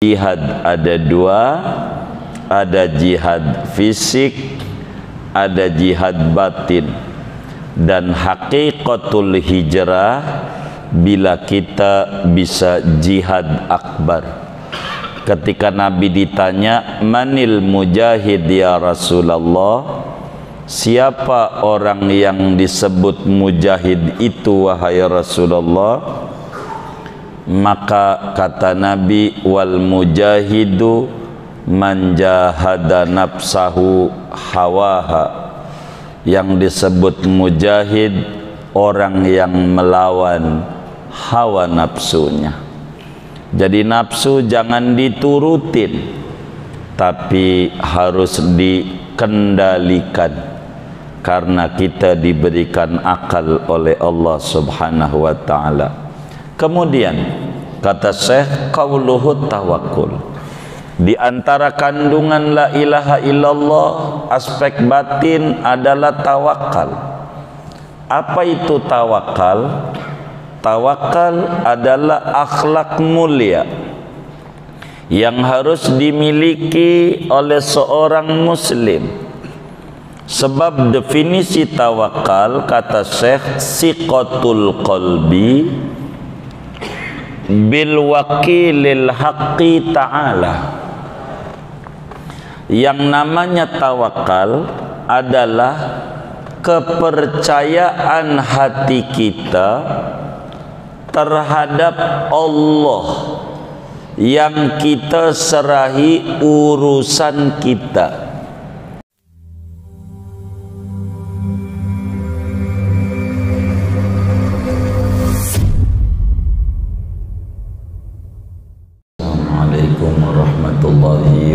Jihad ada dua, ada jihad fisik, ada jihad batin. Dan hakikatul hijrah bila kita bisa jihad akbar. Ketika Nabi ditanya, manil mujahid ya Rasulullah, siapa orang yang disebut mujahid itu wahai Rasulullah? Maka kata Nabi, wal mujahidu man jahada nafsahu hawaha. Yang disebut mujahid orang yang melawan hawa nafsunya. Jadi nafsu jangan diturutin, tapi harus dikendalikan, karena kita diberikan akal oleh Allah Subhanahu wa ta'ala. Kemudian kata Syekh, qauluhu tawakkul. Di antara kandungan la ilaha illallah, aspek batin adalah tawakal. Apa itu tawakal? Tawakal adalah akhlak mulia yang harus dimiliki oleh seorang muslim. Sebab definisi tawakal kata Syekh, siqatul qalbi bil wakilil haqqi ta'ala. Yang namanya tawakal adalah kepercayaan hati kita terhadap Allah yang kita serahi urusan kita.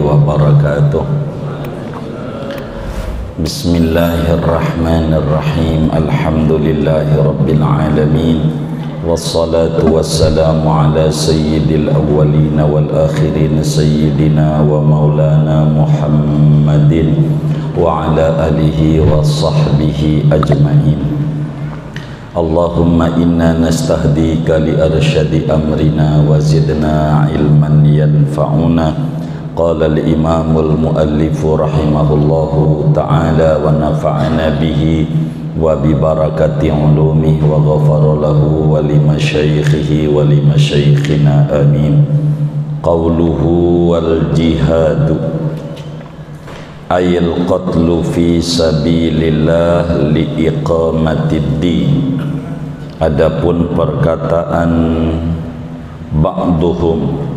Wabarakatuh. Bismillahirrahmanirrahim. Alhamdulillahi rabbil alamin. Wassalatu wassalamu ala sayyidil awwalin wal akhirin sayyidina wa maulana Muhammadin wa ala alihi wa sahbihi ajma'in. Allahumma inna nastahdika li arsyadi amrina wa zidna ilman yanfa'una. Qala al-imamul muallifu rahimahullahu ta'ala wa nafa'ana bihi wa bi barakati ulumihi wa ghafara lahu wa li masyaikhihi wa li masyaikhina amin. Qawluhu wal jihadu ayil qatlu fi sabilillah li iqamatid din. Adapun perkataan ba'duhum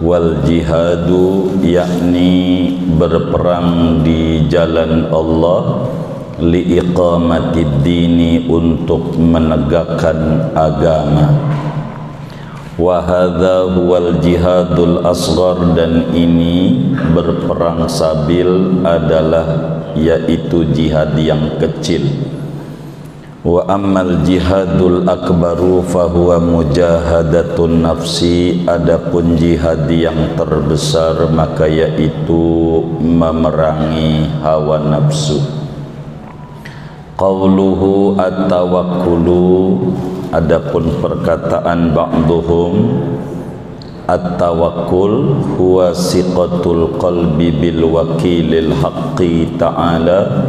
wal jihadu, yakni berperang di jalan Allah, li iqamatid dini, untuk menegakkan agama. Wa hadza huwal jihadul asghar, dan ini berperang sabil adalah yaitu jihad yang kecil. Wa ammal jihadul akbaru fahuwa mujahadatun nafsi. Adapun jihad yang terbesar maka yaitu memerangi hawa nafsu. Qauluhu at-tawakkulu. Adapun perkataan ba'duhum, at-tawakkul huwa siqatul qalbi bil wakilil haqqi ta'ala,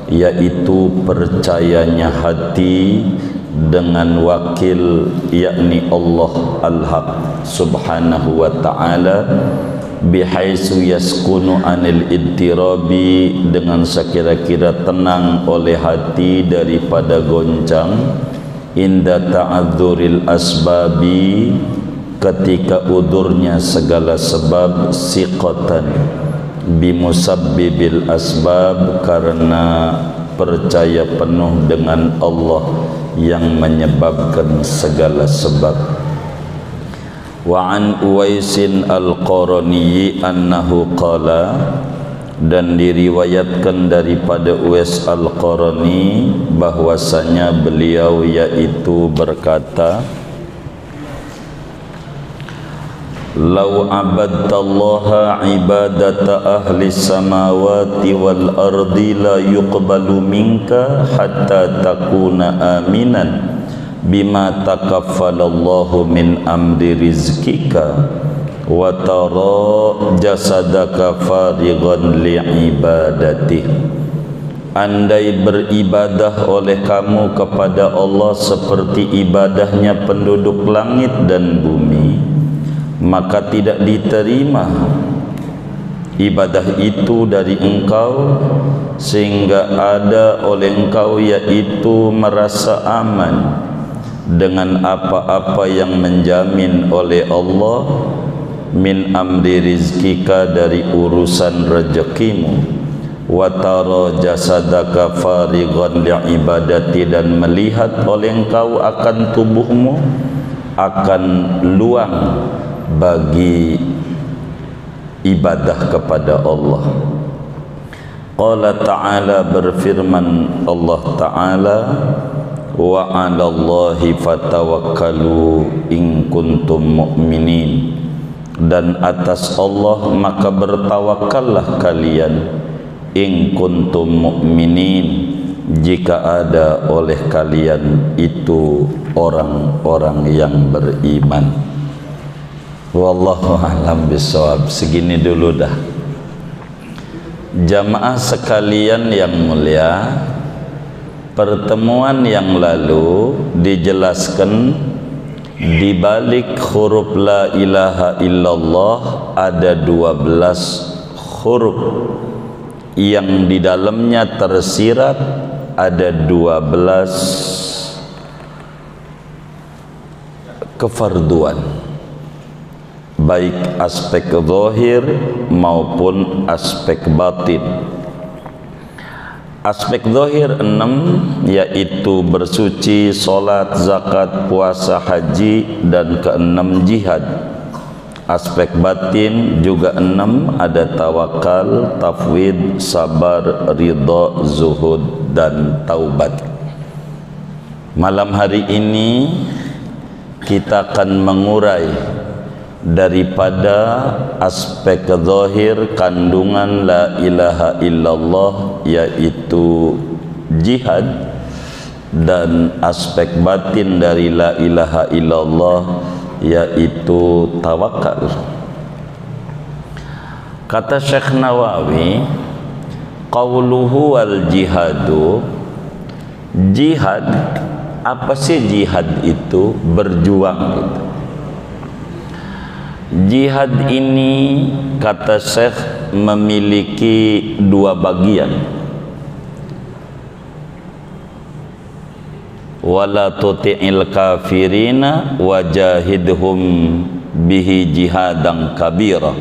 yaitu percayanya hati dengan wakil, yakni Allah al-haq subhanahu wa ta'ala, bihaisu yaskunu anil ittirabi, dengan sekira-kira tenang oleh hati daripada goncang, inda ta'adzuril asbabi, ketika udurnya segala sebab, siqatan bimusabbibil asbab, karena percaya penuh dengan Allah yang menyebabkan segala sebab. Wa an Uwaisin al-Qarani annahu qala, dan diriwayatkan daripada Uwais al-Qarani bahwasanya beliau yaitu berkata, Lau abadtallaha ibadata ahli samawati wal ardi la yuqbalu minka hatta takuna aminan bima takaffalallahu min amri rizkika wa tara jasadaka farighan li'ibadati. Andai beribadah oleh kamu kepada Allah seperti ibadahnya penduduk langit dan bumi, maka tidak diterima ibadah itu dari engkau, sehingga ada oleh engkau yaitu merasa aman dengan apa-apa yang menjamin oleh Allah min amri rizkika, dari urusan rezekimu, wa tara jasadaka farighan li'ibadati, dan melihat oleh engkau akan tubuhmu akan luang bagi ibadah kepada Allah. Qala ta'ala, berfirman Allah Ta'ala, wa 'alallahi fatawakkalu in kuntum mu'minin, dan atas Allah maka bertawakallah kalian, in kuntum mu'minin, jika ada oleh kalian itu orang-orang yang beriman. Wallahu a'lam bishawab. Segini dulu dah. Jamaah sekalian yang mulia, pertemuan yang lalu dijelaskan di balik huruf la ilaha illallah ada 12 huruf yang di dalamnya tersirat ada 12 kefarduan, baik aspek zahir maupun aspek batin. Aspek zahir 6, yaitu bersuci, solat, zakat, puasa, haji, dan ke-6 jihad. Aspek batin juga 6, ada tawakal, tafwid, sabar, ridha, zuhud, dan taubat. Malam hari ini kita akan mengurai daripada aspek zahir kandungan la ilaha illallah, yaitu jihad, dan aspek batin dari la ilaha illallah, yaitu tawakal. Kata Syekh Nawawi, qauluhu wal jihadu, jihad, apa sih jihad itu? Berjuang itu. Jihad ini, kata Syekh, memiliki 2 bagian. Wala tuti'il kafirina wajahidhum bihi jihadan kabira.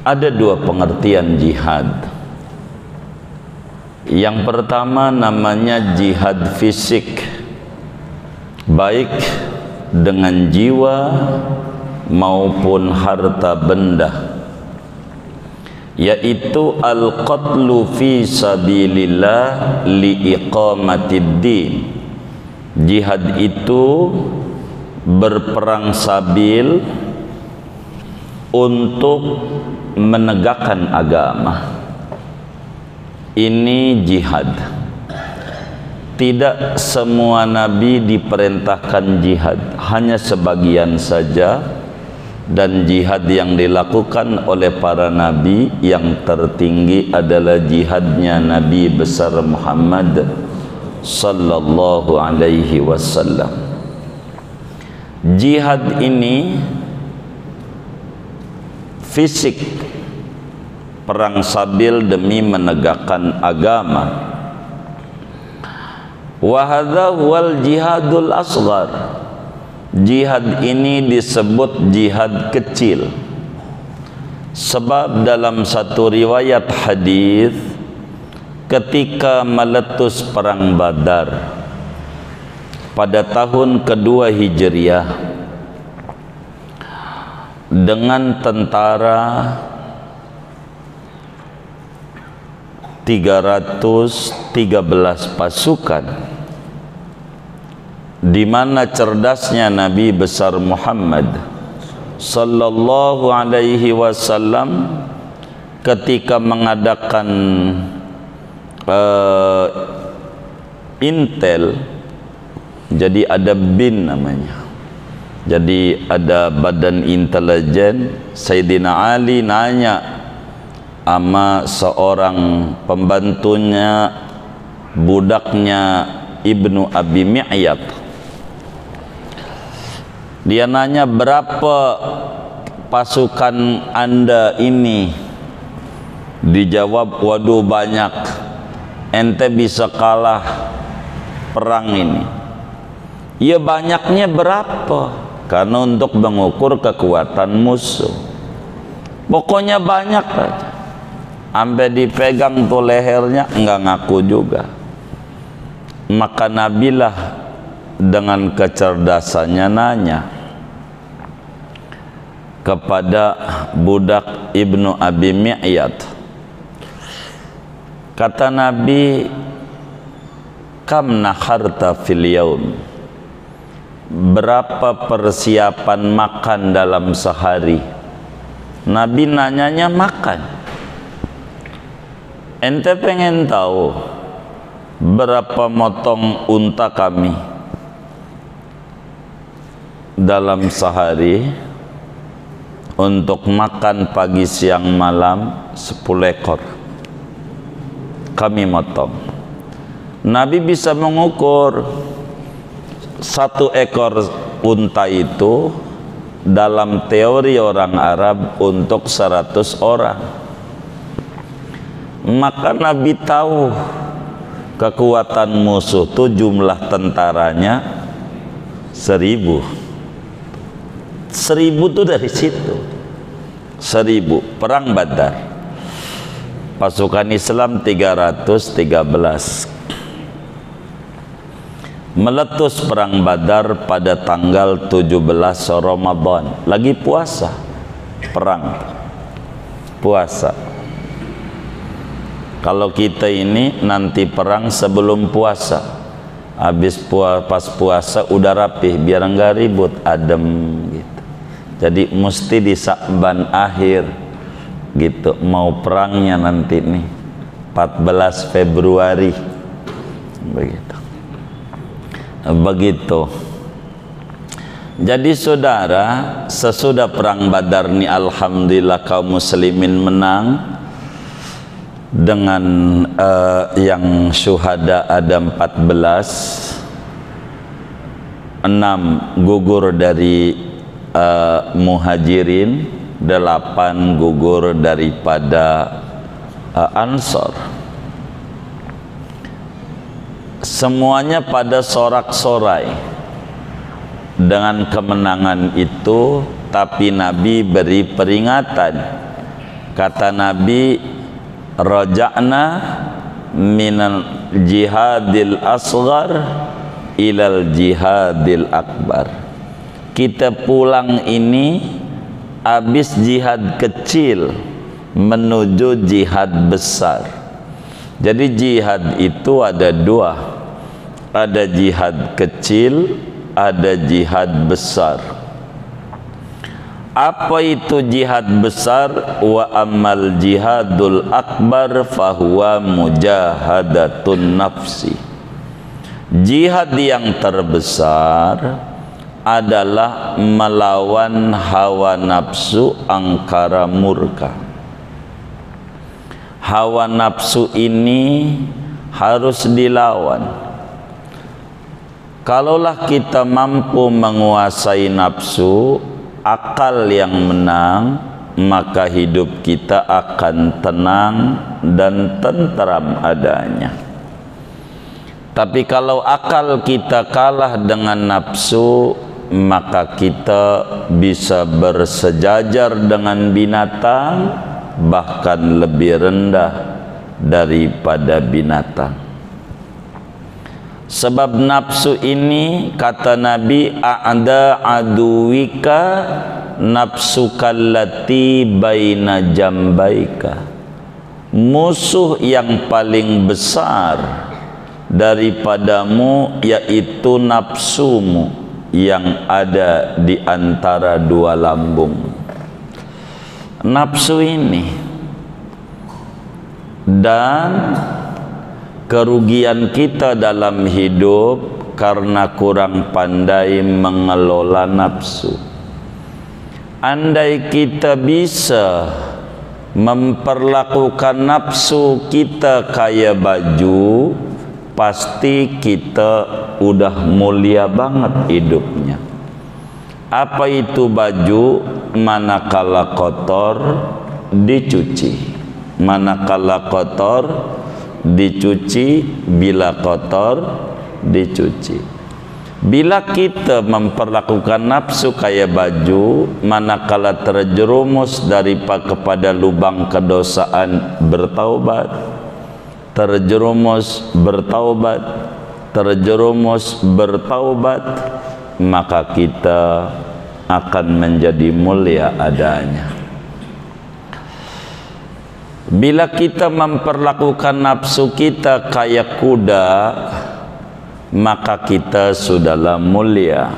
Ada 2 pengertian jihad. Yang pertama namanya jihad fisik, baik dengan jiwa maupun harta benda, yaitu al-qatlu fi sabilillah liiqamatid din. Jihad itu berperang sabil untuk menegakkan agama. Ini jihad. Tidak semua nabi diperintahkan jihad, hanya sebagian saja. Dan jihad yang dilakukan oleh para nabi yang tertinggi adalah jihadnya Nabi besar Muhammad sallallahu alaihi wasallam. Jihad ini fisik, perang sabil demi menegakkan agama. Wa hadza huwal jihadul asghar. Jihad ini disebut jihad kecil, sebab dalam satu riwayat hadis, ketika meletus perang Badar pada tahun kedua Hijriah dengan tentara 313 pasukan, di mana cerdasnya Nabi besar Muhammad sallallahu alaihi wasallam ketika mengadakan intel, jadi ada bin namanya, Jadi ada badan intelijen, Sayyidina Ali nanya sama seorang pembantunya, budaknya Ibnu Abi Mi'yad. Dia nanya, berapa pasukan Anda ini? Dijawab, waduh banyak, ente bisa kalah perang ini. Ya banyaknya berapa? Karena untuk mengukur kekuatan musuh. Pokoknya banyak aja. Sampai dipegang tuh lehernya, enggak ngaku juga. Maka Nabilah dengan kecerdasannya nanya kepada budak Ibnu Abi Mi'yad. Kata Nabi, kam naharta fil yaum? Berapa persiapan makan dalam sehari? Nabi nanyanya makan. Ente pengen tahu berapa motong unta kami dalam sehari untuk makan pagi siang malam? 10 ekor kami motong. Nabi bisa mengukur 1 ekor unta itu dalam teori orang Arab untuk 100 orang. Maka Nabi tahu kekuatan musuh itu jumlah tentaranya 1000. 1000 itu dari situ. 1000 perang Badar. Pasukan Islam 313. Meletus perang Badar pada tanggal 17 Ramadan. Lagi puasa. Perang. Puasa. Kalau kita ini nanti perang sebelum puasa. Habis pas puasa udah rapih biar enggak ribut, adem gitu. Jadi mesti di Sa'ban akhir gitu. Mau perangnya nanti nih 14 Februari. Begitu. Jadi saudara, sesudah perang Badar nih alhamdulillah kaum muslimin menang dengan yang syuhada ada 14, 6 gugur dari muhajirin, 8 gugur daripada Ansor. Semuanya pada sorak-sorai dengan kemenangan itu, tapi Nabi beri peringatan. Kata Nabi, raja'na minal jihadil asghar ilal jihadil akbar. Kita pulang ini habis jihad kecil menuju jihad besar. Jadi jihad itu ada 2. Ada jihad kecil, ada jihad besar. Apa itu jihad besar? Wa ammal jihadul akbar fahuwa mujahadatun nafsi. Jihad yang terbesar adalah melawan hawa nafsu angkara murka. Hawa nafsu ini harus dilawan. Kalaulah kita mampu menguasai nafsu, akal yang menang, maka hidup kita akan tenang dan tentram adanya. Tapi kalau akal kita kalah dengan nafsu, maka kita bisa bersejajar dengan binatang, bahkan lebih rendah daripada binatang. Sebab nafsu ini, kata Nabi, a'da aduwika nafsukallati baina jambaika. Musuh yang paling besar daripadamu yaitu nafsumu yang ada di antara 2 lambung. Nafsu ini, dan kerugian kita dalam hidup karena kurang pandai mengelola nafsu. Andai kita bisa memperlakukan nafsu kita kayak baju, pasti kita udah mulia banget hidupnya. Apa itu baju? Manakala kotor dicuci, manakala kotor dicuci, bila kotor dicuci. Bila kita memperlakukan nafsu kayak baju, manakala terjerumus kepada lubang kedosaan, bertaubat, terjerumus bertaubat, terjerumus bertaubat, maka kita akan menjadi mulia adanya. Bila kita memperlakukan nafsu kita kayak kuda, maka kita sudahlah mulia.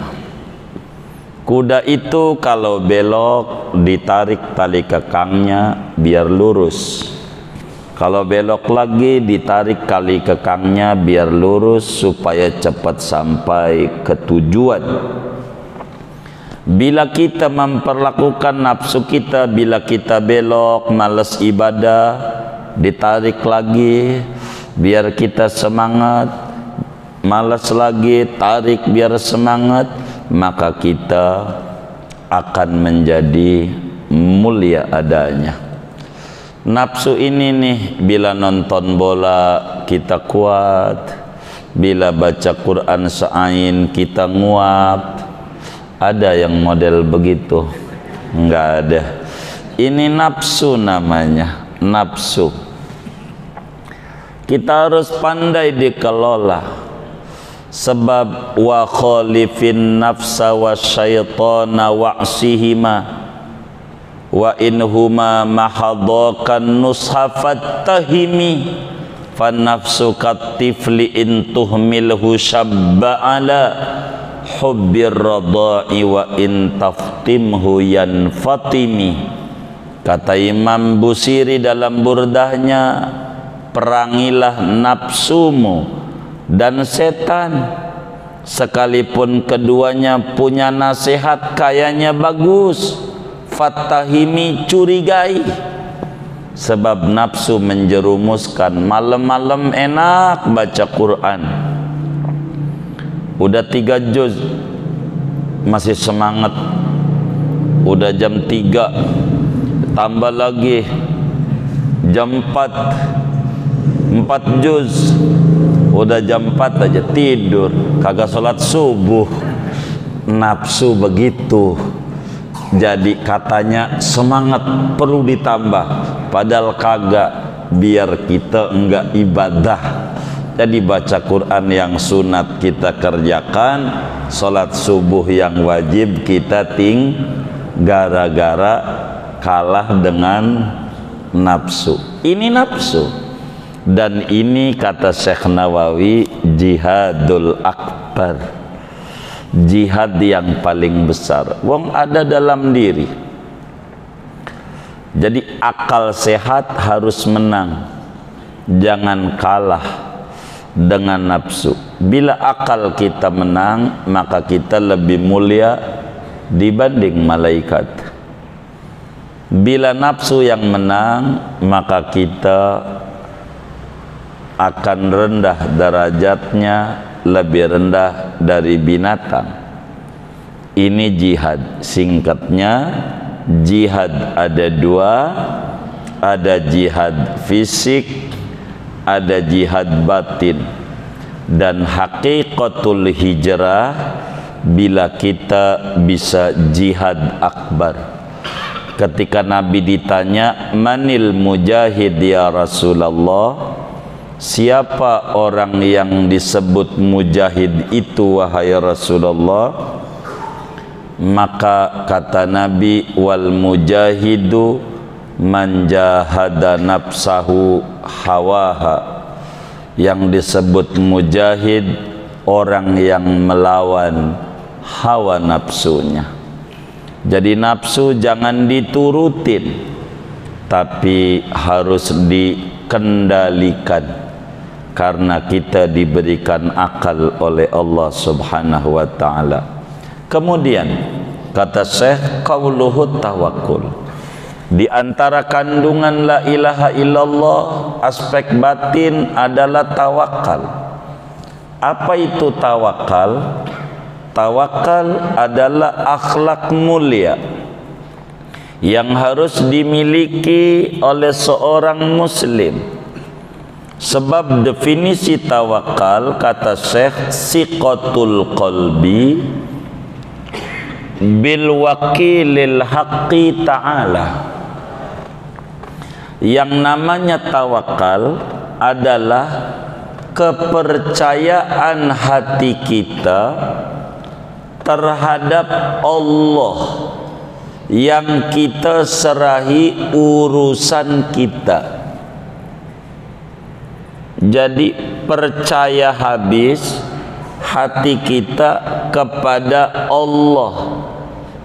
Kuda itu kalau belok ditarik tali kekangnya biar lurus. Kalau belok lagi ditarik tali kekangnya biar lurus supaya cepat sampai ke tujuan. Bila kita memperlakukan nafsu kita, bila kita belok malas ibadah, ditarik lagi biar kita semangat, malas lagi, tarik biar semangat, maka kita akan menjadi mulia adanya. Nafsu ini nih, bila nonton bola kita kuat, bila baca Quran seain kita nguap. Ada yang model begitu? Enggak ada. Ini nafsu namanya, nafsu. Kita harus pandai dikelola. Sebab wa khalifin nafsa wa syaitana wa'sihima wa inhuma mahadakan nushafat tahimi fan nafsu katifli in tuhmilhu syabba ala hubbir radai wa in taftimhu yanfatimi. Kata Imam Busiri dalam burdahnya, perangilah nafsumu dan setan, sekalipun keduanya punya nasihat kayaknya bagus, fatahimi, curigai. Sebab nafsu menjerumuskan. Malam-malam enak baca Quran, udah 3 juz masih semangat, udah jam 3 tambah lagi jam 4 juz, udah jam 4 aja tidur, kagak sholat subuh. Nafsu begitu. Jadi katanya semangat perlu ditambah, padahal kagak, biar kita enggak ibadah. Jadi baca Quran yang sunat kita kerjakan, sholat subuh yang wajib kita gara-gara kalah dengan nafsu. Ini nafsu. Dan ini kata Syekh Nawawi, jihadul akbar, jihad yang paling besar. Wong ada dalam diri. Jadi akal sehat harus menang, jangan kalah dengan nafsu. Bila akal kita menang, maka kita lebih mulia dibanding malaikat. Bila nafsu yang menang, maka kita akan rendah derajatnya, lebih rendah dari binatang. Ini jihad. Singkatnya, jihad ada 2, ada jihad fisik, ada jihad batin. Dan hakikatul hijrah bila kita bisa jihad akbar. Ketika Nabi ditanya, manil mujahid ya Rasulullah, siapa orang yang disebut mujahid itu wahai Rasulullah? Maka kata Nabi, wal mujahidu man jahada nafsahu hawaha. Yang disebut mujahid orang yang melawan hawa nafsunya. Jadi nafsu jangan diturutin, tapi harus dikendalikan. karena kita diberikan akal oleh Allah Subhanahu wa taala. Kemudian kata Syekh, qauluhu tawakkul. Di antara kandungan la ilaha illallah, aspek batin adalah tawakal. Apa itu tawakal? Tawakal adalah akhlak mulia yang harus dimiliki oleh seorang muslim. Sebab definisi tawakal kata Syekh, siqatul qalbi bil wakilil haqqi ta'ala. Yang namanya tawakal adalah kepercayaan hati kita terhadap Allah yang kita serahi urusan kita. Jadi percaya habis hati kita kepada Allah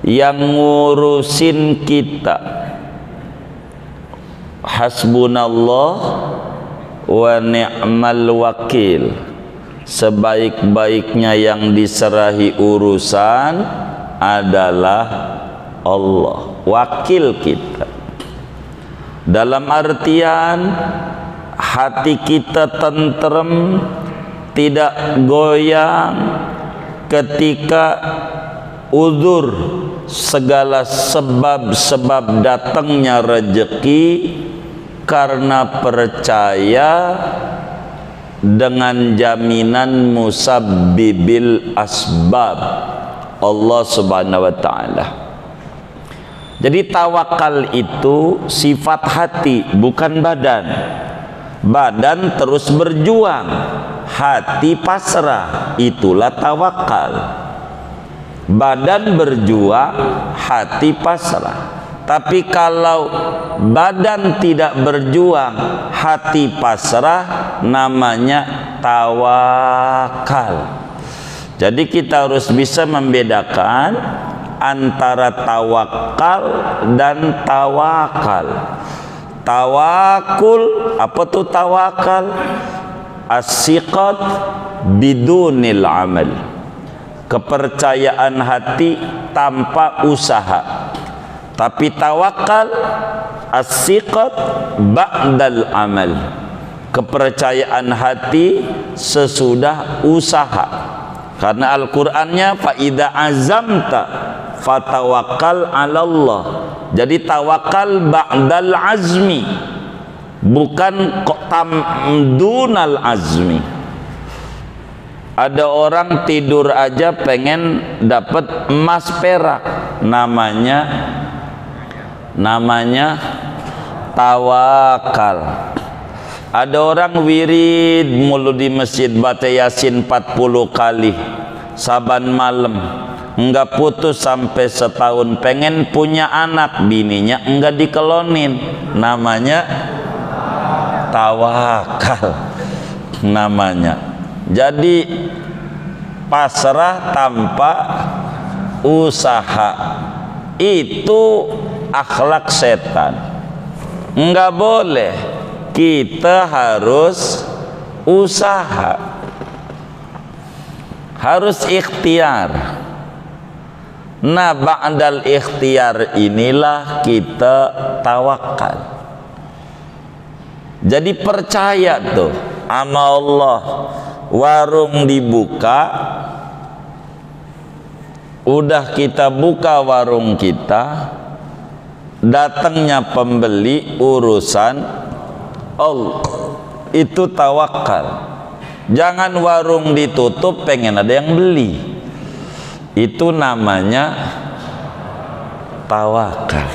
yang ngurusin kita. Hasbunallah wa ni'mal wakil. Sebaik-baiknya yang diserahi urusan adalah Allah, wakil kita. Dalam artian hati kita tentrem, tidak goyang ketika uzur segala sebab-sebab datangnya rezeki, karena percaya dengan jaminan musabbibil asbab Allah Subhanahu wa taala. Jadi tawakal itu sifat hati, bukan badan. Badan terus berjuang, hati pasrah, itulah tawakal. Badan berjuang, hati pasrah. Tapi kalau badan tidak berjuang, hati pasrah, namanya tawakal. Jadi kita harus bisa membedakan antara tawakal dan tawakal. Tawakul, apa tuh tawakal? As-siqat bidunil amal. Kepercayaan hati tanpa usaha. Tapi tawakal as-siqat ba'dal amal. Kepercayaan hati sesudah usaha. Karena Al-Qur'annya fa idza azamta fatawakkal 'alallah. Jadi tawakal ba'dal azmi, bukan tamdunal azmi. Ada orang tidur aja pengen dapat emas perak, namanya tawakal. Ada orang wirid mulu di masjid baca Yasin 40 kali saban malam, enggak putus sampai setahun, pengen punya anak, bininya enggak dikelonin, namanya tawakal namanya. Jadi pasrah tanpa usaha itu akhlak setan. Enggak boleh, kita harus usaha, harus ikhtiar. Nah, ba'dal ikhtiar inilah kita tawakal. Jadi percaya tuh sama Allah. Warung dibuka, udah kita buka warung kita, datangnya pembeli, urusan Allah, itu tawakal. Jangan warung ditutup pengen ada yang beli, itu namanya tawakal.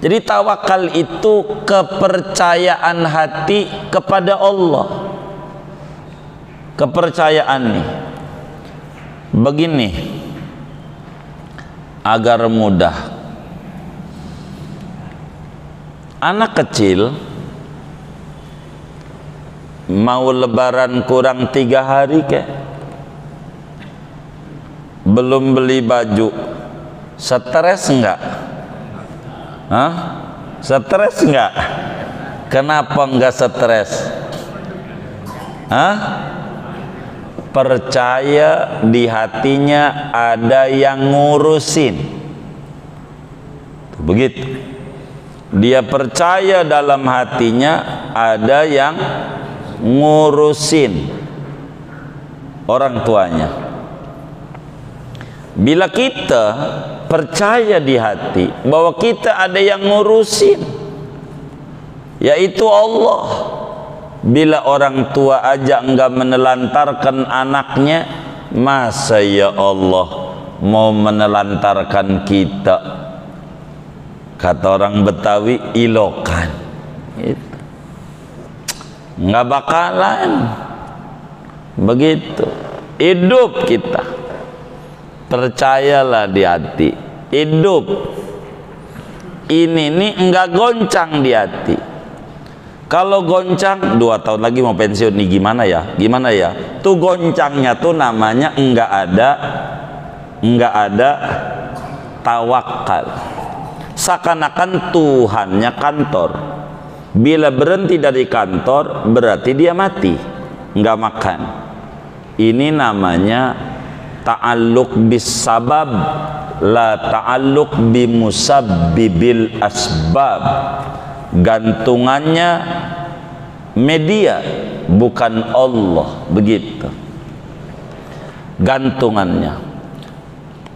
Jadi tawakal itu kepercayaan hati kepada Allah. Kepercayaan nih begini, agar mudah. Anak kecil mau lebaran kurang 3 hari kek, belum beli baju, stres enggak? Hah? Stres enggak? Kenapa enggak stres? Hah? Percaya di hatinya ada yang ngurusin. Begitu. Dia percaya dalam hatinya ada yang ngurusin orang tuanya. Bila kita percaya di hati bahwa kita ada yang ngurusin, yaitu Allah. Bila orang tua aja enggak menelantarkan anaknya, masa ya Allah mau menelantarkan kita? Kata orang Betawi, ilokan. Gitu. Nggak bakalan begitu. Hidup kita, percayalah di hati. Hidup ini nih enggak goncang di hati. Kalau goncang 2 tahun lagi mau pensiun nih, gimana ya? Gimana ya? Tuh goncangnya tuh namanya enggak ada tawakal. Seakan-akan Tuhannya kantor. Bila berhenti dari kantor berarti dia mati, enggak makan. Ini namanya ta'alluq bis sabab, la ta'alluq bi musabbibil asbab. Gantungannya media, bukan Allah. Begitu gantungannya.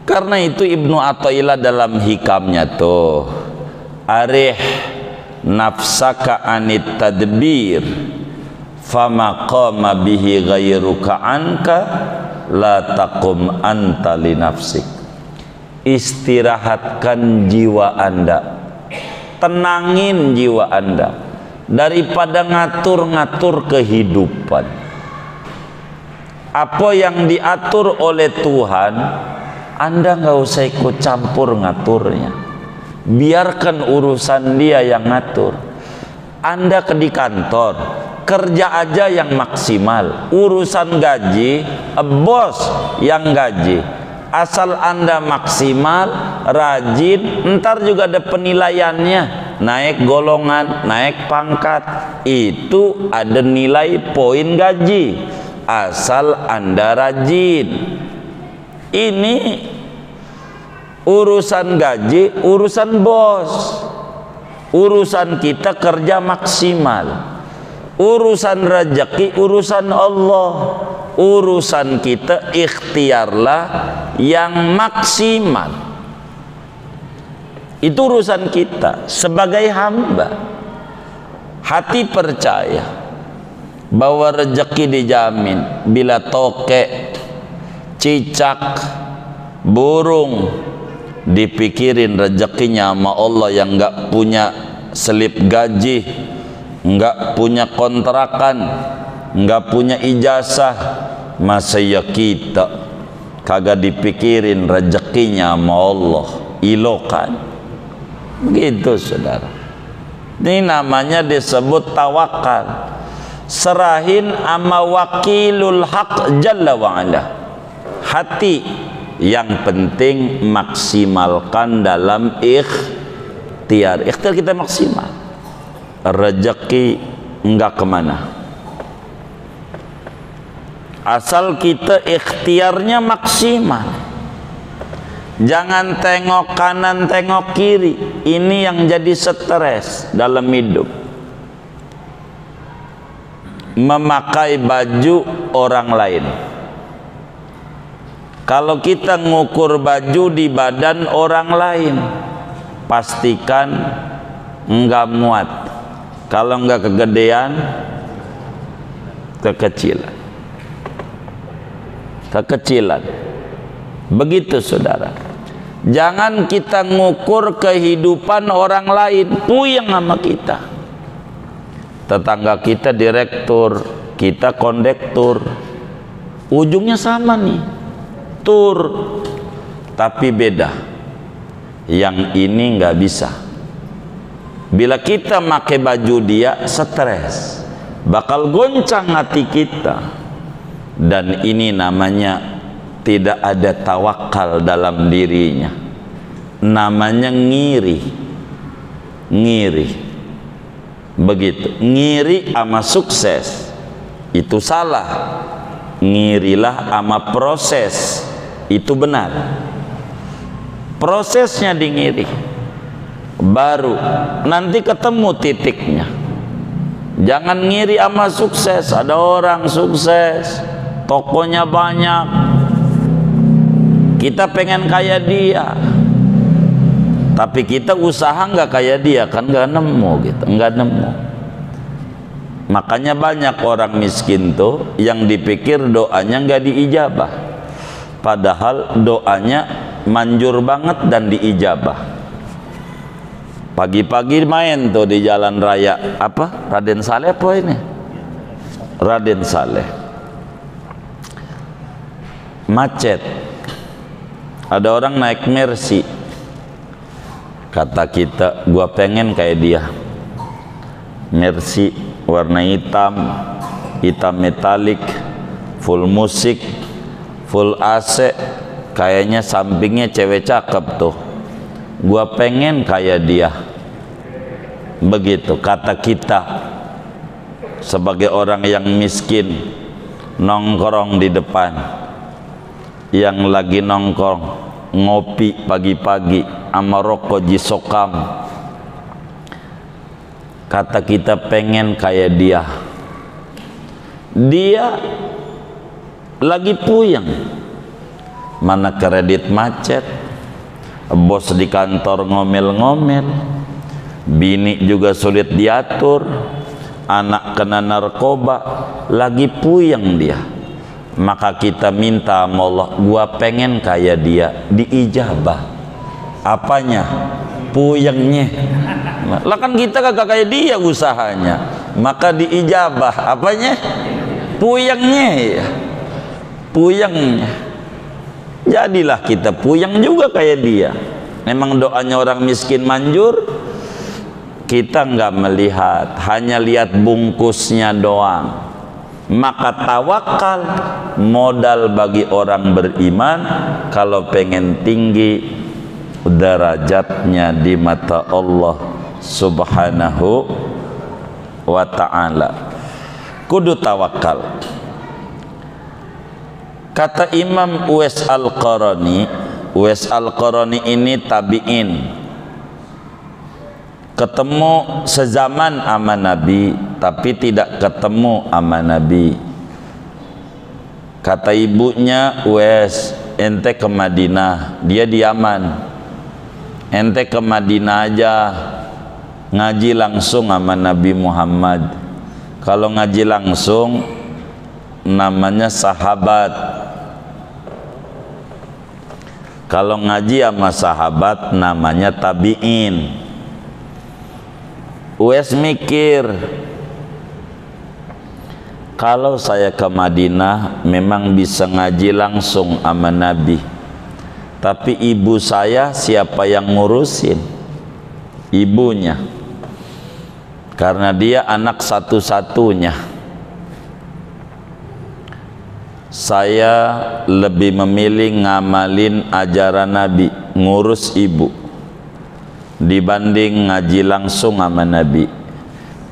Karena itu Ibnu Athaillah dalam hikamnya tuh, arih nafsaka anit tadbir fama qama bihi ghairuka anka la taqum anta li nafsik. Istirahatkan jiwa Anda, tenangin jiwa Anda daripada ngatur-ngatur kehidupan. Apa yang diatur oleh Tuhan, Anda nggak usah ikut campur ngaturnya. Biarkan urusan Dia yang ngatur. Anda di kantor, kerja aja yang maksimal. Urusan gaji, bos yang gaji. Asal Anda maksimal, rajin, ntar juga ada penilaiannya. Naik golongan, naik pangkat, itu ada nilai poin gaji. Asal Anda rajin. Ini urusan gaji, urusan bos. Urusan kita kerja maksimal. Urusan rezeki, urusan Allah. Urusan kita ikhtiarlah yang maksimal. Itu urusan kita sebagai hamba. Hati percaya bahwa rezeki dijamin. Bila tokek, cicak, burung dipikirin rezekinya sama Allah, yang nggak punya selip gaji, nggak punya kontrakan, nggak punya ijazah, masa ya kita kagak dipikirin rezekinya sama Allah, ilokan. Begitu saudara. Ini namanya disebut tawakal. Serahin ama wakilul haq jalla wa'ala. Hati yang penting maksimalkan dalam ikhtiar. Ikhtiar kita maksimal. Rezeki enggak kemana. Asal kita ikhtiarnya maksimal. Jangan tengok kanan, tengok kiri. Ini yang jadi stres dalam hidup. Memakai baju orang lain. Kalau kita ngukur baju di badan orang lain, pastikan enggak muat. Kalau enggak kegedean, kekecilan. Kekecilan. Begitu saudara. Jangan kita ngukur kehidupan orang lain, puyeng sama kita. Tetangga kita direktur, kita kondektur, ujungnya sama nih, tur, tapi beda. Yang ini nggak bisa. Bila kita pakai baju dia, stres, bakal goncang hati kita. Dan ini namanya tidak ada tawakal dalam dirinya. Namanya ngiri. Ngiri. Begitu. Ngiri sama sukses. itu salah. Ngirilah ama proses, itu benar. Prosesnya di ngiri, baru nanti ketemu titiknya. Jangan ngiri ama sukses. Ada orang sukses, tokonya banyak, kita pengen kayak dia, tapi kita usaha nggak kayak dia, kan nggak nemu gitu, nggak nemu. Makanya banyak orang miskin tuh yang dipikir doanya nggak diijabah, padahal doanya manjur banget dan diijabah. Pagi-pagi main tuh di jalan raya, apa, Raden Saleh apa ini? Raden Saleh. Macet, ada orang naik Mercy, kata kita, gua pengen kayak dia. Mercy warna hitam, hitam metalik, full musik, full AC, kayaknya sampingnya cewek cakep tuh, gua pengen kayak dia. Begitu kata kita sebagai orang yang miskin, nongkrong di depan, yang lagi nongkrong ngopi pagi-pagi sama rokok jisokam, kata kita pengen kayak dia. Dia lagi puyeng, mana kredit macet, bos di kantor ngomel-ngomel, bini juga sulit diatur, anak kena narkoba, lagi puyeng dia. Maka kita minta sama Allah, gua pengen kayak dia, diijabah. Apanya? Puyengnya. Lah kan kita kagak kayak dia usahanya, maka diijabah. Apanya? Puyengnya ya. Puyengnya. Jadilah kita puyeng juga kayak dia. Memang doanya orang miskin manjur, kita nggak melihat, hanya lihat bungkusnya doang. Maka tawakal modal bagi orang beriman kalau pengen tinggi derajatnya di mata Allah Subhanahu wa ta'ala. Kudu tawakal. Kata Imam Uwais Al-Qarani, Uwais Al-Qarani ini tabi'in, ketemu sezaman sama Nabi tapi tidak ketemu sama Nabi. Kata ibunya, Uwais, ente ke Madinah, dia di Yaman, ente ke Madinah aja, ngaji langsung sama Nabi Muhammad. Kalau ngaji langsung namanya sahabat, kalau ngaji sama sahabat namanya tabi'in. Uwais mikir, kalau saya ke Madinah memang bisa ngaji langsung sama Nabi, tapi ibu saya siapa yang ngurusin? Ibunya, karena dia anak satu-satunya. Saya lebih memilih ngamalin ajaran Nabi, ngurus ibu, dibanding ngaji langsung sama Nabi.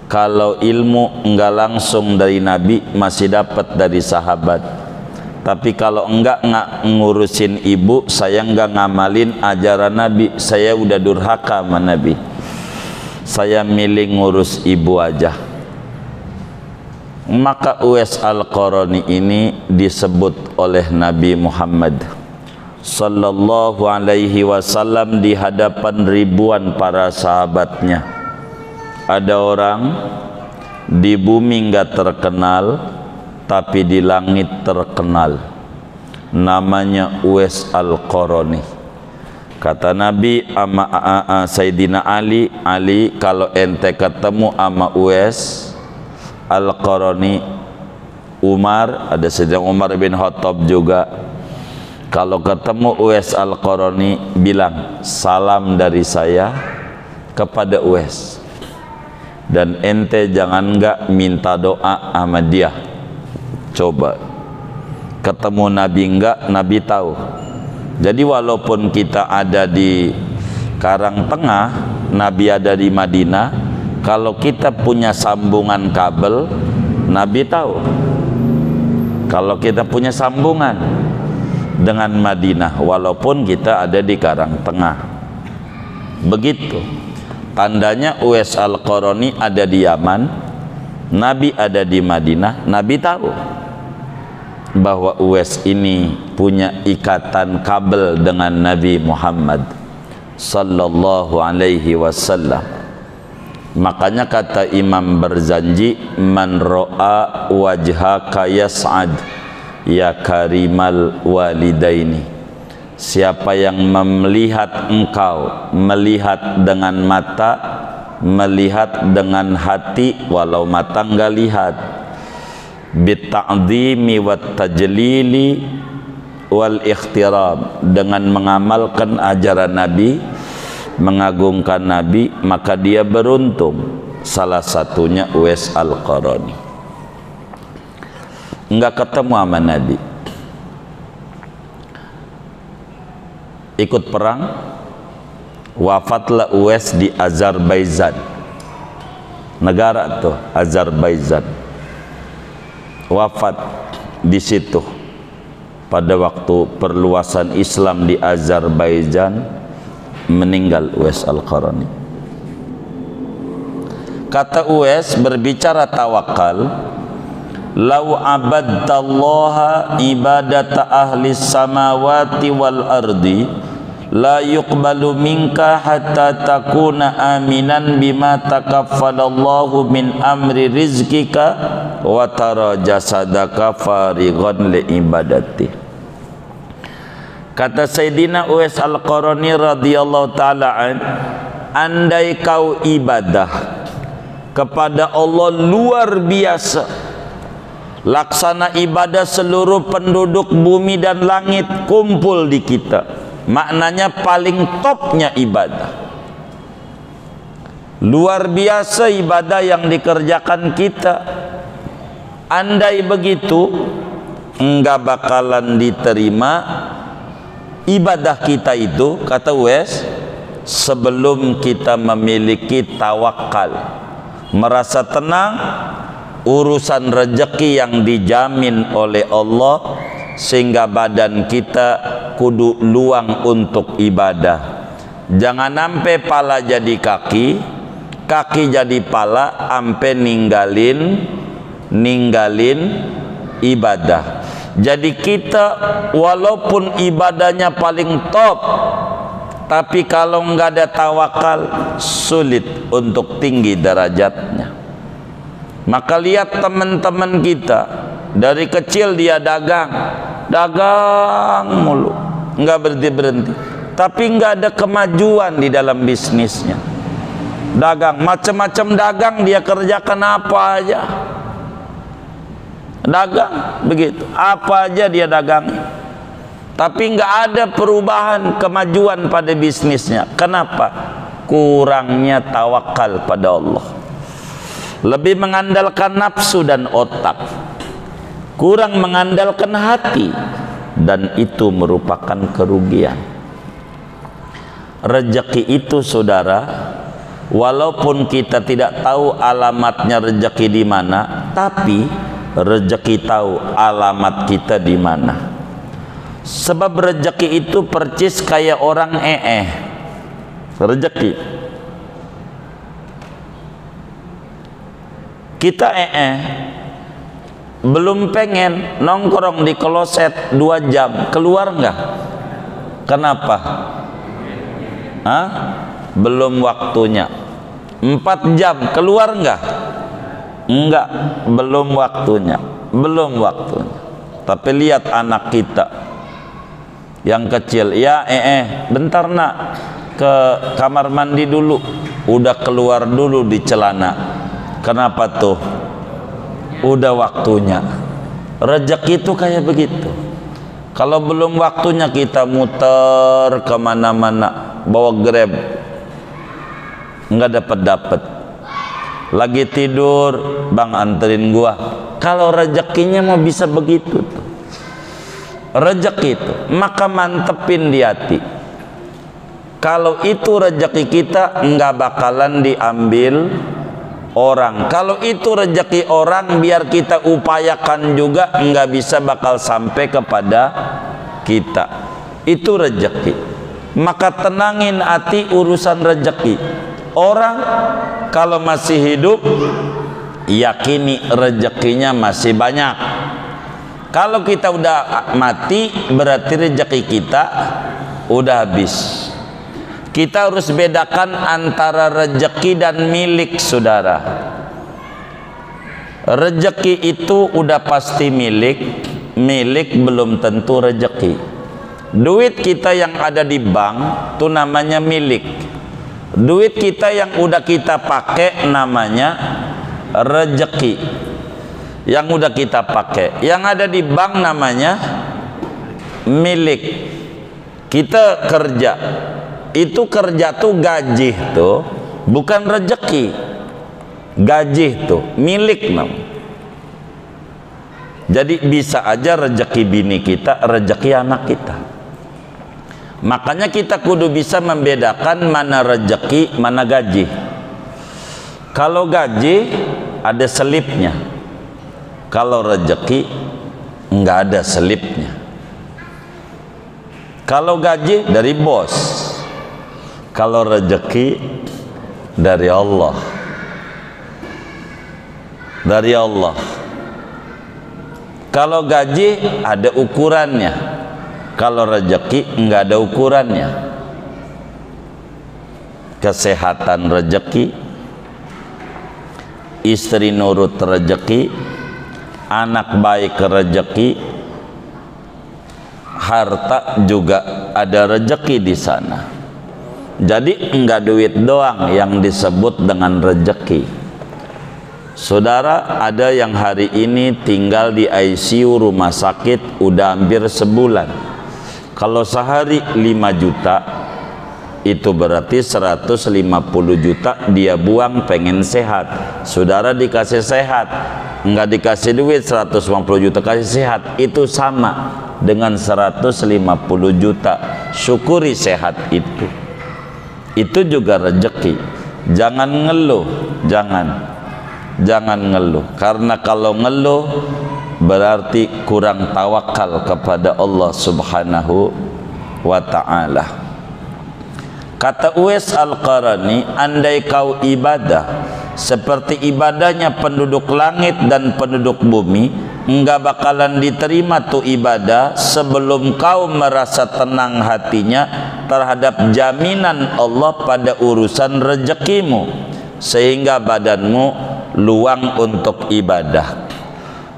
Kalau ilmu enggak langsung dari Nabi masih dapat dari sahabat, tapi kalau enggak ngurusin ibu, saya enggak ngamalin ajaran Nabi, saya udah durhaka sama Nabi. Saya milih ngurus ibu aja. Maka Uwais Al-Qarani ini disebut oleh Nabi Muhammad sallallahu alaihi wasallam di hadapan ribuan para sahabatnya. Ada orang di bumi enggak terkenal tapi di langit terkenal, namanya Uwais Al-Qarani. Kata Nabi ama Sayyidina Ali, Ali kalau ente ketemu ama Uwais Al-Qarani, Umar, ada Sayyidina Umar bin Khattab juga, kalau ketemu Uwais Al-Qarani bilang salam dari saya kepada Uwais, dan ente jangan enggak minta doa sama dia. Coba ketemu Nabi enggak, Nabi tahu. Jadi walaupun kita ada di Karang Tengah, Nabi ada di Madinah, kalau kita punya sambungan kabel, Nabi tahu. Kalau kita punya sambungan dengan Madinah, walaupun kita ada di Karang Tengah. Begitu. Tandanya Uwais Al-Qarani ada di Yaman, Nabi ada di Madinah. Nabi tahu bahwa Uwais ini punya ikatan kabel dengan Nabi Muhammad sallallahu alaihi wasallam. Makanya kata Imam Barzanji, man ra'a wajhaka yas'ad ya karimal walidaini. Siapa yang melihat engkau, melihat dengan mata, melihat dengan hati, walau mata enggak lihat, bita'dhimi wat tajlili wal ikhtiram, dengan mengamalkan ajaran Nabi, mengagungkan Nabi, maka dia beruntung. Salah satunya Uwais Al-Qarani. Enggak ketemu sama Nabi, ikut perang, wafatlah Uwais di Azerbaijan, negara tuh Azerbaijan. Wafat di situ pada waktu perluasan Islam di Azerbaijan, meninggal Uwais Al-Qarani. Kata Uwais berbicara tawakal, lau abadtallaha ibadata ahli samawati wal ardi la yuqbalu minka hatta takuna aminan bima takaffalallahu min amri rizkika wa tara jasadaka farighan li ibadati. Kata Sayyidina Uwais Al-Qarani radhiyallahu ta'ala an, andai kau ibadah kepada Allah luar biasa, laksana ibadah seluruh penduduk bumi dan langit kumpul di kita, maknanya paling topnya ibadah, luar biasa ibadah yang dikerjakan kita. Andai begitu, enggak bakalan diterima ibadah kita itu, kata Uwais, sebelum kita memiliki tawakal, merasa tenang urusan rezeki yang dijamin oleh Allah, sehingga badan kita kudu luang untuk ibadah. Jangan sampai pala jadi kaki, kaki jadi pala, ampe ninggalin ibadah. Jadi kita walaupun ibadahnya paling top, tapi kalau nggak ada tawakal, sulit untuk tinggi derajatnya. Maka lihat teman-teman kita, dari kecil dia dagang mulu, nggak berhenti, tapi nggak ada kemajuan di dalam bisnisnya. Dagang, macam-macam dagang dia kerjakan, apa aja dagang, begitu, apa aja dia dagang, tapi nggak ada perubahan, kemajuan pada bisnisnya. Kenapa? Kurangnya tawakal pada Allah, lebih mengandalkan nafsu dan otak, kurang mengandalkan hati, dan itu merupakan kerugian. Rezeki itu, saudara, walaupun kita tidak tahu alamatnya rezeki di mana, tapi rezeki tahu alamat kita di mana. Sebab rezeki itu percis kayak orang rezeki. Kita belum pengen nongkrong di kloset 2 jam, keluar nggak? Kenapa? Belum waktunya. 4 jam, keluar nggak? Enggak, belum waktunya. Tapi lihat anak kita yang kecil, ya bentar nak, ke kamar mandi dulu, udah keluar dulu di celana. Kenapa tuh? Udah waktunya. Rezeki itu kayak begitu. Kalau belum waktunya kita muter kemana-mana, bawa Grab, nggak dapat. Lagi tidur, bang anterin gua. Kalau rezekinya mau bisa begitu tuh, rezeki itu, maka mantepin di hati. Kalau itu rezeki kita, nggak bakalan diambil orang. Kalau itu rezeki orang, biar kita upayakan juga nggak bisa bakal sampai kepada kita. Itu rezeki. Maka tenangin hati urusan rezeki. Orang kalau masih hidup, yakini rezekinya masih banyak. Kalau kita udah mati, berarti rezeki kita udah habis. Kita harus bedakan antara rezeki dan milik, saudara. Rezeki itu udah pasti milik, milik belum tentu rezeki. Duit kita yang ada di bank itu namanya milik. Duit kita yang udah kita pakai namanya rezeki. Yang udah kita pakai, yang ada di bank namanya milik. Kita kerja, itu kerja tuh gaji tuh bukan rezeki. Gaji tuh milik namanya. Jadi bisa aja rezeki bini kita, rezeki anak kita. Makanya kita kudu bisa membedakan mana rezeki, mana gaji. Kalau gaji ada selipnya, kalau rezeki nggak ada selipnya. Kalau gaji dari bos, kalau rezeki dari Allah. Dari Allah. Kalau gaji ada ukurannya, kalau rezeki nggak ada ukurannya. Kesehatan rezeki, istri nurut rezeki, anak baik rezeki, harta juga ada rezeki di sana. Jadi enggak duit doang yang disebut dengan rezeki. Saudara, ada yang hari ini tinggal di ICU rumah sakit udah hampir sebulan. Kalau sehari 5 juta, itu berarti 150 juta dia buang pengen sehat. Saudara dikasih sehat, enggak dikasih duit 150 juta kasih sehat, itu sama dengan 150 juta. Syukuri sehat itu. Itu juga rezeki. Jangan ngeluh, jangan ngeluh, karena kalau ngeluh berarti kurang tawakal kepada Allah Subhanahu wa ta'ala. Kata Uwais Al-Qarani, andai kau ibadah seperti ibadahnya penduduk langit dan penduduk bumi, enggak bakalan diterima tuh ibadah sebelum kau merasa tenang hatinya terhadap jaminan Allah pada urusan rezekimu, sehingga badanmu luang untuk ibadah.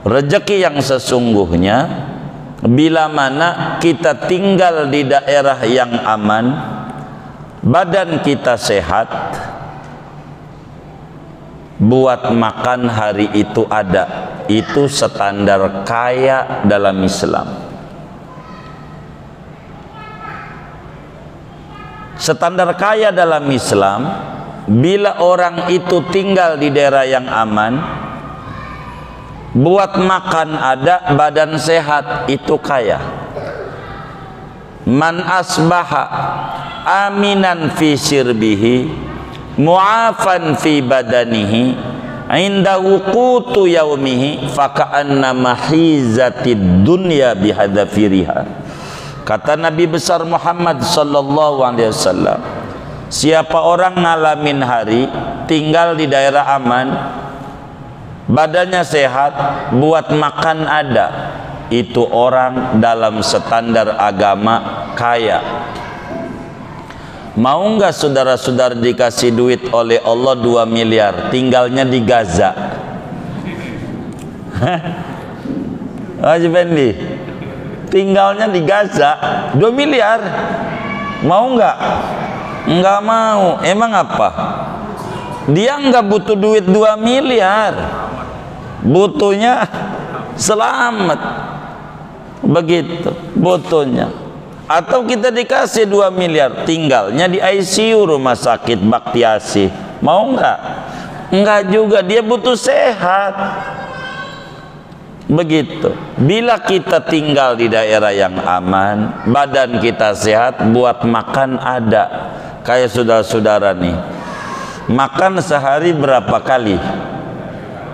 Rezeki yang sesungguhnya bila mana kita tinggal di daerah yang aman, badan kita sehat, buat makan hari itu ada. Itu standar kaya dalam Islam. Standar kaya dalam Islam, bila orang itu tinggal di daerah yang aman, buat makan ada, badan sehat, itu kaya. Man asbaha aminan fi sirbihi mu'afan fi badanihi inda wuqutu yaumihi faka'anna mahizatid dunya bihadafiriha. Kata Nabi besar Muhammad sallallahu alaihi wasallam, siapa orang ngalamin hari tinggal di daerah aman, badannya sehat, buat makan ada, itu orang dalam standar agama kaya. Mau nggak saudara-saudara dikasih duit oleh Allah 2 miliar, tinggalnya di Gaza? Haji Fendi, tinggalnya di Gaza 2 miliar, mau nggak? Nggak mau. Emang apa? Dia nggak butuh duit 2 miliar, butuhnya selamat, begitu butuhnya. Atau kita dikasih 2 miliar, tinggalnya di ICU rumah sakit Bakti Asih, mau nggak? Nggak juga, dia butuh sehat. Begitu. Bila kita tinggal di daerah yang aman, badan kita sehat, buat makan ada. Kayak saudara-saudara nih, Makan sehari berapa kali?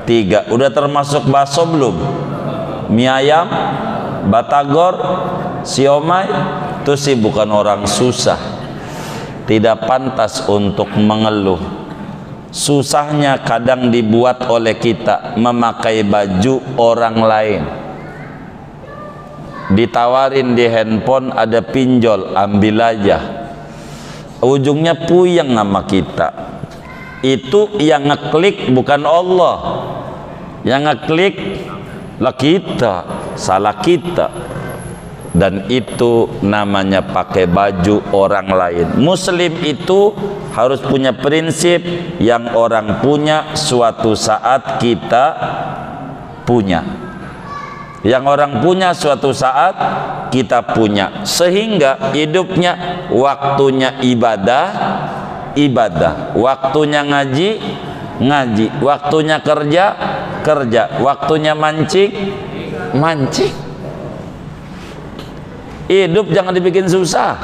3. Udah termasuk bakso belum? Mie ayam, batagor, siomay. Itu sih bukan orang susah. Tidak pantas untuk mengeluh. Susahnya kadang dibuat oleh kita memakai baju orang lain. Ditawarin di handphone ada pinjol, ambil aja. Ujungnya puyeng sama kita. Itu yang ngeklik bukan Allah. Yang ngeklik lah kita, salah kita. Dan itu namanya pakai baju orang lain. Muslim itu harus punya prinsip yang orang punya suatu saat kita punya. Yang orang punya suatu saat kita punya, sehingga hidupnya waktunya ibadah, waktunya ngaji, waktunya kerja, waktunya mancing. Hidup jangan dibikin susah.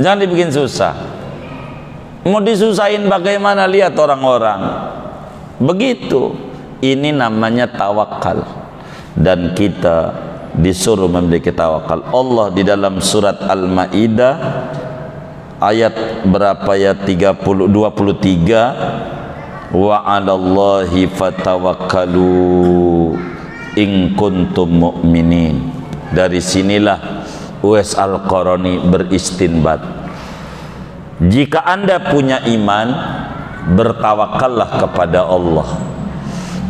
Jangan dibikin susah. Mau disusahin bagaimana, lihat orang-orang. Begitu. Ini namanya tawakal. Dan kita disuruh memiliki tawakal. Allah di dalam surat Al-Maidah ayat berapa ya? 23. Wa 'alallahi fatawakkalu in kuntum mu'minin. Dari sinilah Uwais Al-Qarani beristinbat. Jika Anda punya iman, bertawakallah kepada Allah.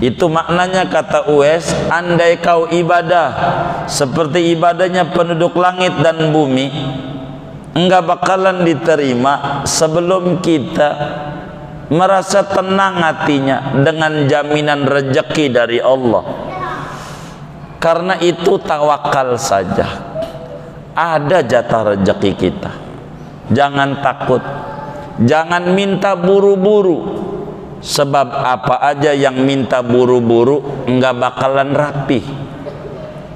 Itu maknanya kata Uwais, andai kau ibadah seperti ibadahnya penduduk langit dan bumi, enggak bakalan diterima sebelum kita merasa tenang hatinya dengan jaminan rezeki dari Allah. Karena itu tawakal saja, ada jatah rezeki kita. Jangan takut, jangan minta buru-buru. Sebab apa aja yang minta buru-buru enggak bakalan rapi.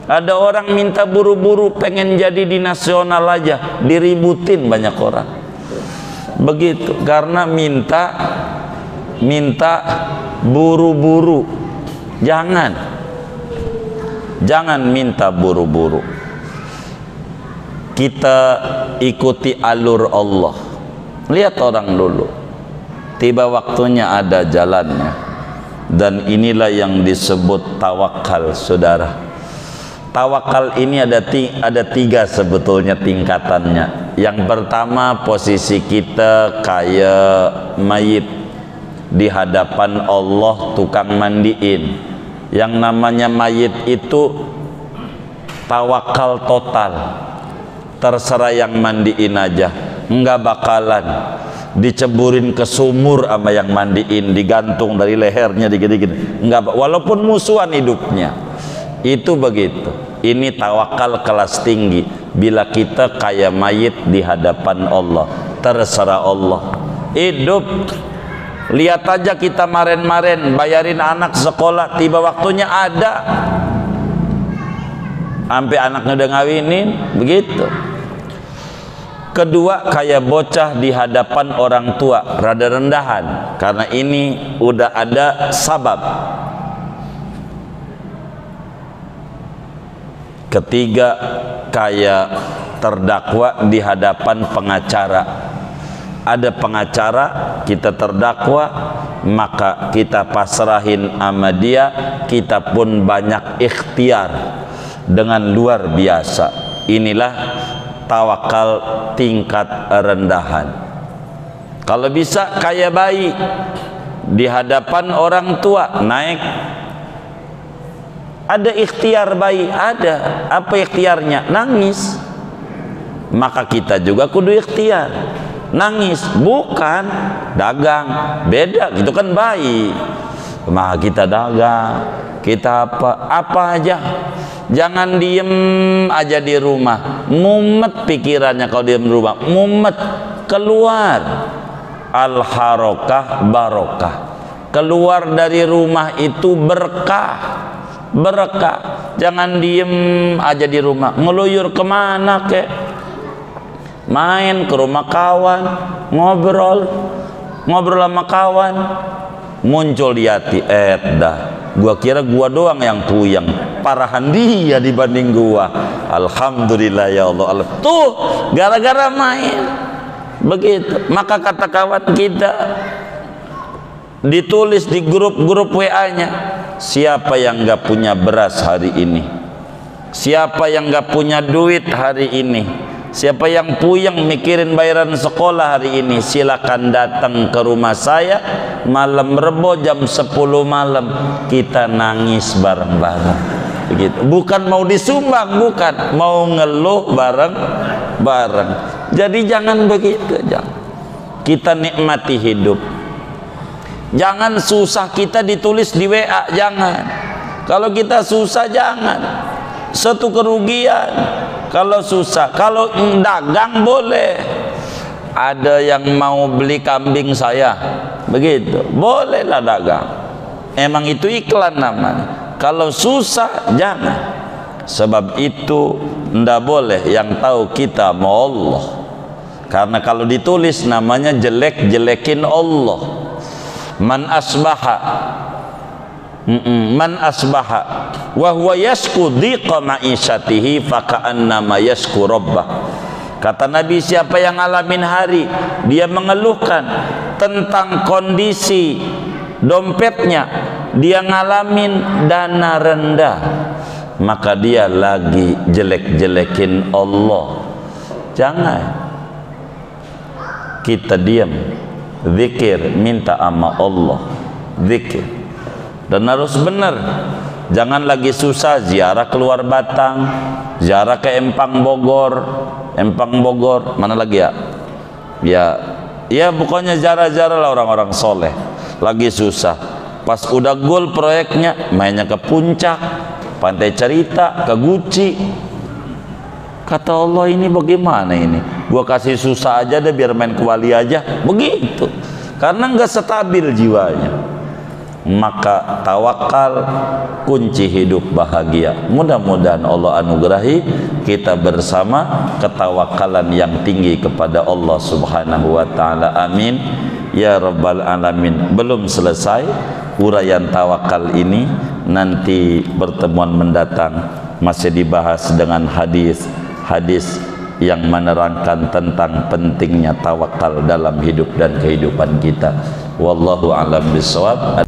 Ada orang minta buru-buru pengen jadi di nasional aja, diributin banyak orang. Begitu, karena minta buru-buru. Jangan minta buru-buru. Kita ikuti alur Allah. Lihat orang dulu, tiba waktunya ada jalannya. Dan inilah yang disebut tawakal, saudara. Tawakal ini ada 3 sebetulnya tingkatannya. Yang pertama, posisi kita kayak mayit di hadapan Allah, tukang mandiin. Yang namanya mayit itu tawakal total. Terserah yang mandiin aja, enggak bakalan diceburin ke sumur sama yang mandiin, digantung dari lehernya dikit-dikit, enggak, walaupun musuhan hidupnya. Itu begitu. Ini tawakal kelas tinggi. Bila kita kayak mayit di hadapan Allah, terserah Allah. Hidup, lihat aja kita maren-maren bayarin anak sekolah, tiba waktunya ada, sampai anaknya udah ngawinin, begitu. Kedua, kayak bocah di hadapan orang tua, rada rendahan, karena ini udah ada sabab. Ketiga, kayak terdakwa di hadapan pengacara. Ada pengacara, kita terdakwa, maka kita pasrahin sama dia, kita pun banyak ikhtiar dengan luar biasa. Inilah tawakal tingkat rendahan. Kalau bisa kayak bayi di hadapan orang tua, naik. Ada ikhtiar bayi, ada. Apa ikhtiarnya? Nangis. Maka kita juga kudu ikhtiar, nangis, bukan dagang. Beda, gitu kan bayi. Maka kita dagang, kita apa aja. Jangan diem aja di rumah, mumet pikirannya. Kalau diem di rumah mumet, keluar. Al-harokah barokah. Keluar dari rumah itu berkah. Jangan diem aja di rumah, ngeluyur kemana kek. main ke rumah kawan, ngobrol sama kawan, muncul di hati, gua kira gua doang yang puyeng, parahan dia dibanding gua. Alhamdulillah ya Allah. Tuh gara-gara main begitu. Maka kata kawan kita, ditulis di grup-grup WA-nya, siapa yang gak punya beras hari ini, siapa yang gak punya duit hari ini, siapa yang puyeng mikirin bayaran sekolah hari ini, silakan datang ke rumah saya malam Rebo jam 10 malam, kita nangis bareng-bareng. Begitu. Bukan mau disumbang, bukan, mau ngeluh bareng-bareng. Jadi jangan begitu, jangan. Kita nikmati hidup. Jangan susah kita ditulis di WA, jangan. Kalau kita susah jangan. Satu kerugian. Kalau susah, kalau dagang boleh. Ada yang mau beli kambing saya, begitu, bolehlah dagang. Emang itu iklan namanya. Kalau susah jangan. Sebab itu ndak boleh yang tahu kita mau Allah. Karena kalau ditulis namanya jelek-jelekin Allah. Man asbaha wa huwa yasku dhiqa ma'isyatihi faka'annama yasku rabbah. Kata Nabi, siapa yang ngalamin hari dia mengeluhkan tentang kondisi dompetnya, dia ngalamin dana rendah, maka dia lagi jelek-jelekin Allah. Jangan. Kita diam, zikir, minta sama Allah, zikir, dan harus benar. Jangan lagi susah ziarah keluar Batang, ziarah ke Empang Bogor, mana lagi ya? Ya pokoknya ziarah-ziarah lah orang-orang soleh. Lagi susah, pas udah goal proyeknya, mainnya ke Puncak, Pantai Cerita, ke Guci. Kata Allah, ini bagaimana ini? Gua kasih susah aja deh biar main ke Wali aja, begitu. Karena nggak stabil jiwanya. Maka tawakal kunci hidup bahagia. Mudah-mudahan Allah anugerahi kita bersama ketawakalan yang tinggi kepada Allah Subhanahu wa taala. Amin ya rabbal alamin. Belum selesai uraian tawakal ini, nanti pertemuan mendatang masih dibahas dengan hadis yang menerangkan tentang pentingnya tawakal dalam hidup dan kehidupan kita. Wallahu a'lam bishawab.